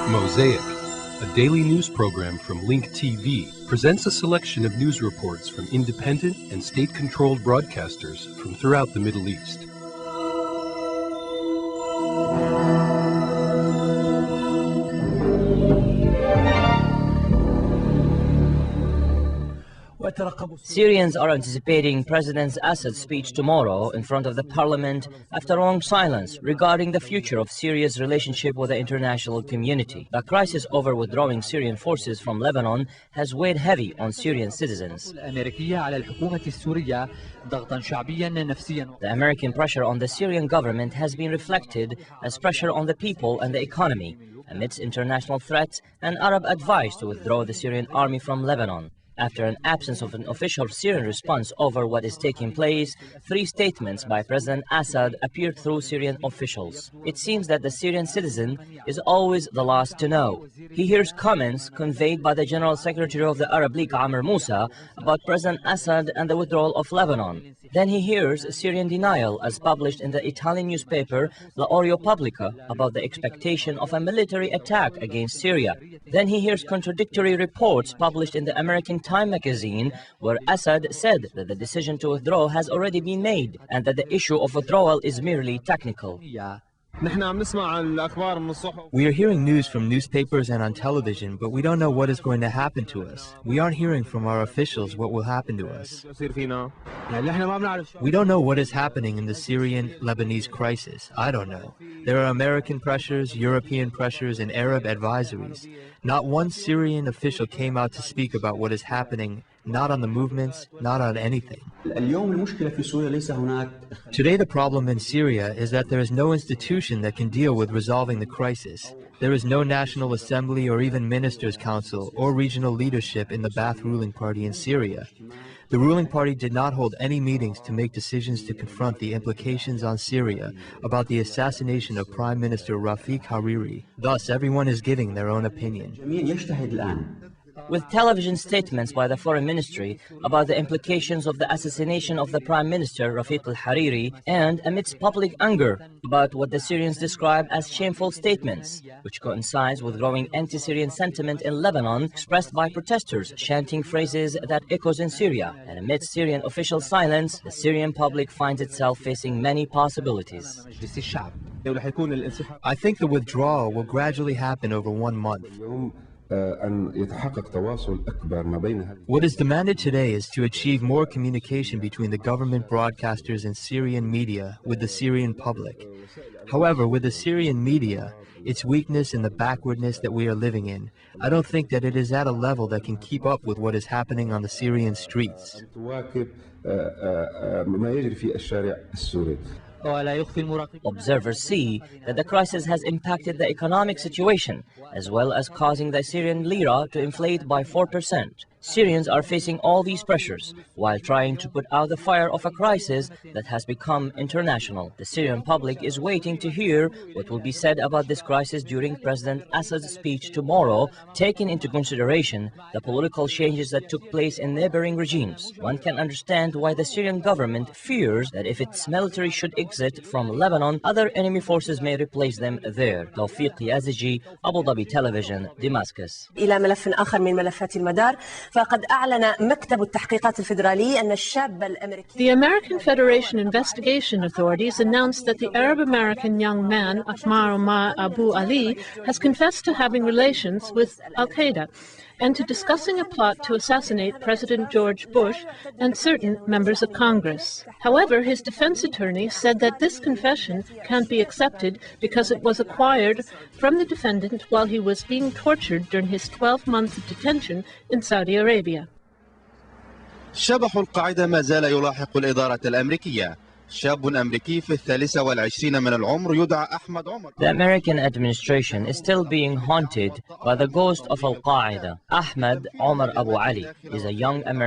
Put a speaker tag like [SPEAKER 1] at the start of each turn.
[SPEAKER 1] Mosaic, a daily news program from Link TV, presents a selection of news reports from independent and state-controlled broadcasters from throughout the Middle East.
[SPEAKER 2] Syrians are anticipating President Assad's speech tomorrow in front of the parliament after a long silence regarding the future of Syria's relationship with the international community. The crisis over withdrawing Syrian forces from Lebanon has weighed heavy on Syrian citizens. The American pressure on the Syrian government has been reflected as pressure on the people and the economy, amidst international threats and Arab advice to withdraw the Syrian army from Lebanon. After an absence of an official Syrian response over what is taking place, 3 statements by President Assad appeared through Syrian officials. It seems that the Syrian citizen is always the last to know. He hears comments conveyed by the General Secretary of the Arab League, Amr Moussa, about President Assad and the withdrawal of Lebanon. Then he hears Syrian denial as published in the Italian newspaper La Repubblica about the expectation of a military attack against Syria. Then he hears contradictory reports published in the American Time magazine, where Assad said that the decision to withdraw has already been made and that the issue of withdrawal is merely technical.
[SPEAKER 3] We are hearing news from newspapers and on television, but we don't know what is going to happen to us. We aren't hearing from our officials what will happen to us. We don't know what is happening in the Syrian-Lebanese crisis. I don't know. There are American pressures, European pressures, and Arab advisories. Not one Syrian official came out to speak about what is happening, not on the movements, not on anything. Today the problem in Syria is that there is no institution that can deal with resolving the crisis. There is no National Assembly or even Ministers' Council or regional leadership in the Ba'ath ruling party in Syria. The ruling party did not hold any meetings to make decisions to confront the implications on Syria about the assassination of Prime Minister Rafiq Hariri. Thus, everyone is giving their own opinion.
[SPEAKER 2] With television statements by the Foreign Ministry about the implications of the assassination of the Prime Minister Rafiq al-Hariri, and amidst public anger about what the Syrians describe as shameful statements, which coincides with growing anti-Syrian sentiment in Lebanon expressed by protesters chanting phrases that echoes in Syria. And amidst Syrian official silence, the Syrian public finds itself facing many possibilities.
[SPEAKER 3] I think the withdrawal will gradually happen over 1 month. What is demanded today is to achieve more communication between the government broadcasters and Syrian media with the Syrian public. However, with the Syrian media, its weakness and the backwardness that we are living in, I don't think that it is at a level that can keep up with what is happening on the Syrian streets.
[SPEAKER 2] Observers see that the crisis has impacted the economic situation, as well as causing the Syrian lira to inflate by 4%. Syrians are facing all these pressures while trying to put out the fire of a crisis that has become international. The Syrian public is waiting to hear what will be said about this crisis during President Assad's speech tomorrow, taking into consideration the political changes that took place in neighboring regimes. One can understand why the Syrian government fears that if its military should exit from Lebanon, other enemy forces may replace them there. توفيق يازجي, Abu Dhabi Television, Damascus.
[SPEAKER 4] إلى ملف آخر من ملفات المدار. فقد أعلن مكتب التحقيقات الفيدرالي أن الشاب الأمريكي.
[SPEAKER 5] The American Federation investigation authorities announced that the Arab-American young man Ahmar Omar Abu Ali has confessed to having relations with Al-Qaeda and to discussing a plot to assassinate President George Bush and certain members of Congress. However, his defense attorney said that this confession can't be accepted because it was acquired from the defendant while he was being tortured during his 12 months of detention in Saudi Arabia.
[SPEAKER 6] شبح القاعدة ما زال يلاحق الإدارة الأمريكية. شاب أمريكي في 23 من العمر يدعى أحمد عمر.
[SPEAKER 2] The American administration is still being haunted by the ghost of Al-Qaeda. Ahmad Omar Abu Ali is a young American